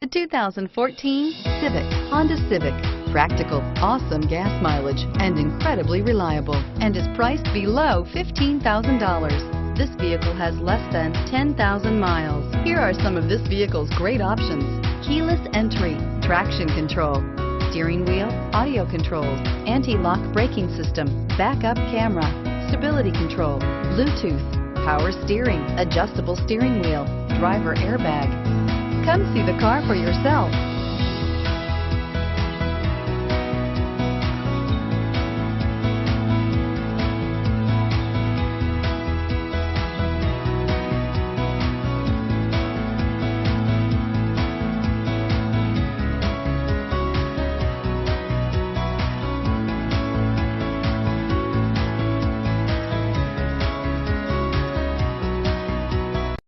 The 2014 Civic, Honda Civic. Practical, awesome gas mileage, and incredibly reliable, and is priced below $15,000. This vehicle has less than 10,000 miles. Here are some of this vehicle's great options: keyless entry, traction control, steering wheel audio controls, anti-lock braking system, backup camera, stability control, Bluetooth, power steering, adjustable steering wheel, driver airbag. Come see the car for yourself.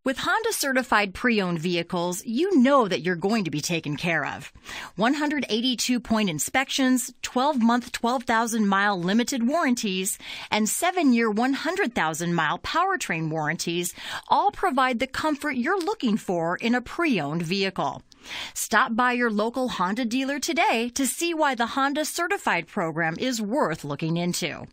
With Honda certified pre-owned vehicles, you know that you're going to be taken care of. 182-point inspections, 12-month, 12,000-mile limited warranties, and 7-year, 100,000-mile powertrain warranties all provide the comfort you're looking for in a pre-owned vehicle. Stop by your local Honda dealer today to see why the Honda certified program is worth looking into.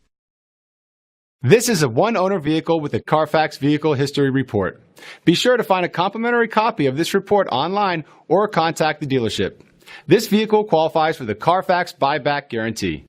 This is a one-owner vehicle with a Carfax Vehicle History Report. Be sure to find a complimentary copy of this report online or contact the dealership. This vehicle qualifies for the Carfax Buyback Guarantee.